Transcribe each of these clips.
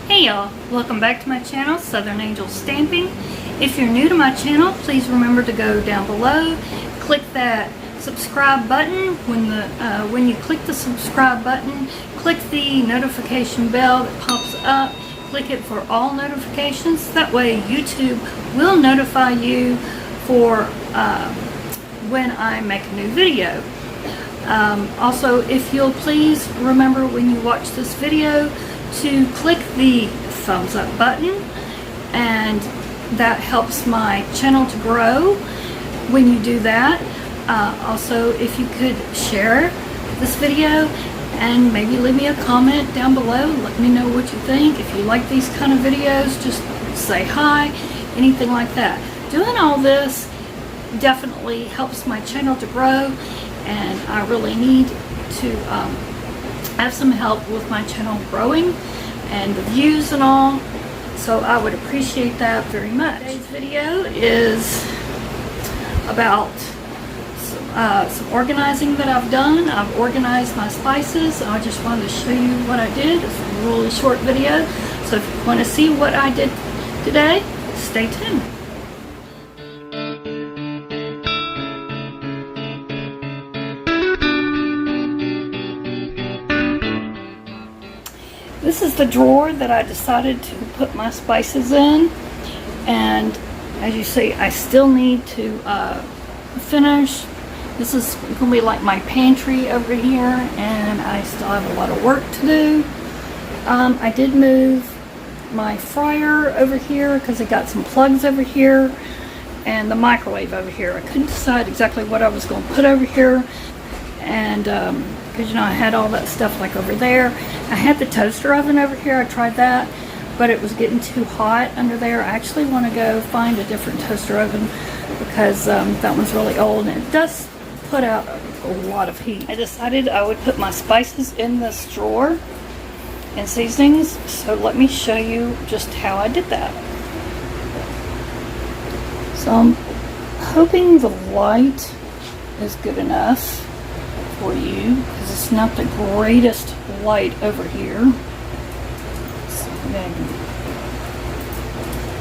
Hey y'all, welcome back to my channel, Southern Angel Stamping. If you're new to my channel, please remember to go down below, click that subscribe button. When you click the subscribe button, click the notification bell that pops up. Click it for all notifications. That way YouTube will notify you for when I make a new video. Also, if you'll please remember when you watch this video to click the thumbs up button, and that helps my channel to grow when you do that. Also, if you could share this video and maybe leave me a comment down below, let me know what you think. If you like these kind of videos, just say hi, anything like that. Doing all this definitely helps my channel to grow, and I really need to have some help with my channel growing and the views and all, so I would appreciate that very much. Today's video is about some organizing that I've done. I've organized my spices. I just wanted to show you what I did. It's a really short video, so if you want to see what I did today, stay tuned. This is the drawer that I decided to put my spices in, and as you see, I still need to finish. This is going to be like my pantry over here, and I still have a lot of work to do. I did move my fryer over here because it got some plugs over here, and the microwave over here. I couldn't decide exactly what I was going to put over here, and because you know, I had all that stuff like over there. I had the toaster oven over here. I tried that, but it was getting too hot under there. I actually want to go find a different toaster oven because that one's really old and it does put out a lot of heat. I decided I would put my spices in this drawer and seasonings, so let me show you just how I did that. So I'm hoping the light is good enough for you, because it's not the greatest light over here. So then,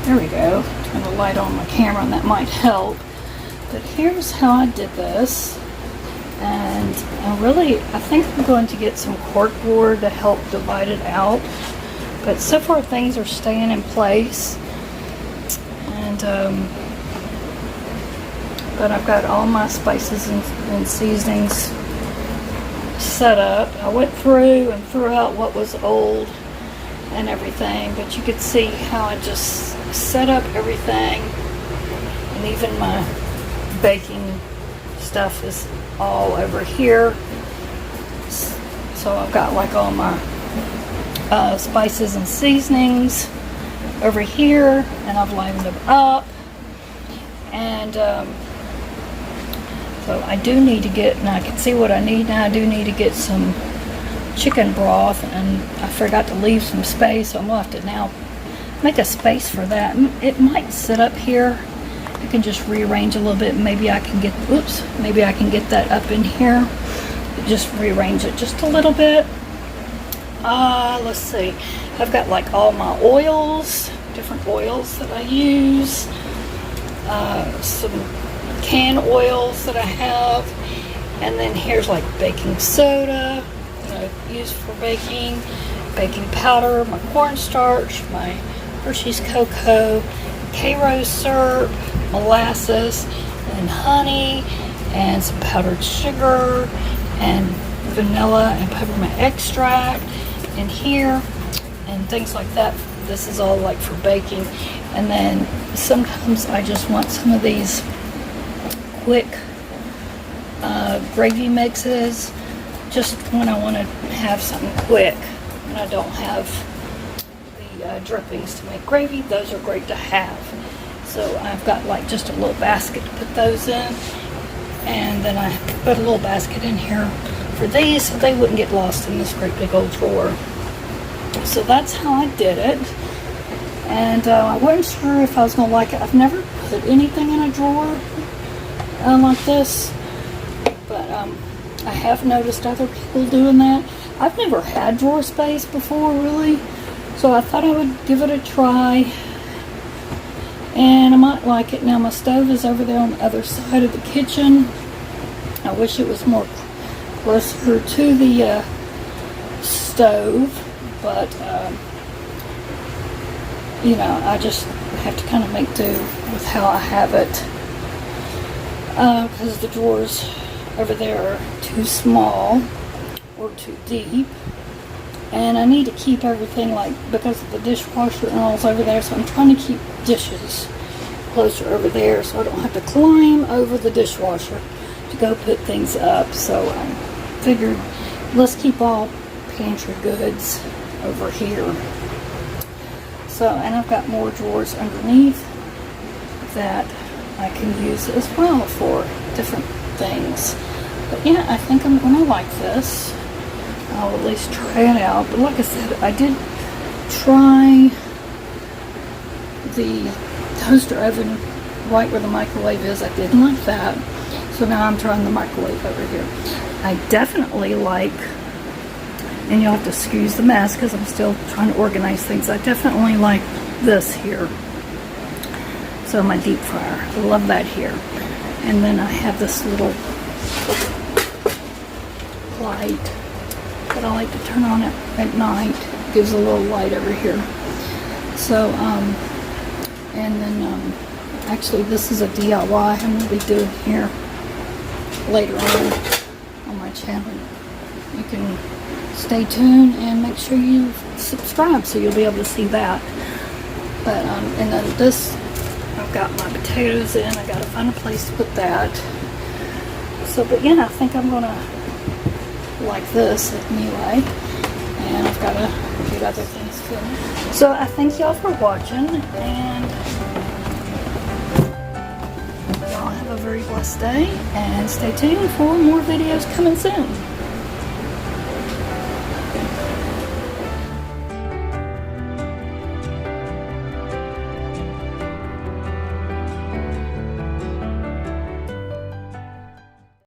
there we go. Turn the light on my camera and that might help. But here's how I did this. And I think I'm going to get some corkboard to help divide it out. But so far things are staying in place. And but I've got all my spices and seasonings set up. I went through and threw out what was old and everything, but you could see how I just set up everything, and even my baking stuff is all over here. So I've got like all my spices and seasonings over here, and I've lined them up, and so I do need to get, and I can see what I need now, I do need to get some chicken broth, and I forgot to leave some space, so I'm going to have to now make a space for that. It might sit up here. I can just rearrange a little bit. Maybe I can get, maybe I can get that up in here. Just rearrange it just a little bit. Let's see. I've got like all my oils, different oils that I use. Some can oils that I have, and then here's like baking soda that I use for baking, baking powder, my cornstarch, my Hershey's cocoa, K-Rose syrup, molasses, and honey, and some powdered sugar, and vanilla and peppermint extract in here, and things like that. This is all like for baking. And then sometimes I just want some of these quick gravy mixes, just when I want to have something quick and I don't have the drippings to make gravy. Those are great to have. So I've got like just a little basket to put those in, and then I put a little basket in here for these so they wouldn't get lost in this great big old drawer. So that's how I did it, and I wasn't sure if I was going to like it. I've never put anything in a drawer like this, but I have noticed other people doing that. I've never had drawer space before, really, So I thought I would give it a try, and I might like it. Now my stove is over there on the other side of the kitchen. I wish it was more closer to the stove, but you know, I just have to kind of make do with how I have it, because the drawers over there are too small or too deep, and I need to keep everything, like, because of the dishwasher and all's over there, so I'm trying to keep dishes closer over there so I don't have to climb over the dishwasher to go put things up. So I figured, let's keep all pantry goods over here. So, and I've got more drawers underneath that I can use as well for different things. But yeah, I think I'm gonna like this. I'll at least try it out. But like I said, I did try the toaster oven right where the microwave is. I didn't like that. So now I'm trying the microwave over here. I definitely like, and you'll have to excuse the mess because I'm still trying to organize things. I definitely like this here. So my deep fryer, I love that here. And then I have this little light that I like to turn on at night. It gives a little light over here. So, and then actually this is a DIY I'm going to be doing here later on my channel. You can stay tuned and make sure you subscribe so you'll be able to see that. But and then this, I've got my potatoes in. I gotta find a place to put that. So, but yeah, I think I'm gonna like this anyway, and I've got to get other things finished. So I thank y'all for watching, and y'all have a very blessed day, and stay tuned for more videos coming soon.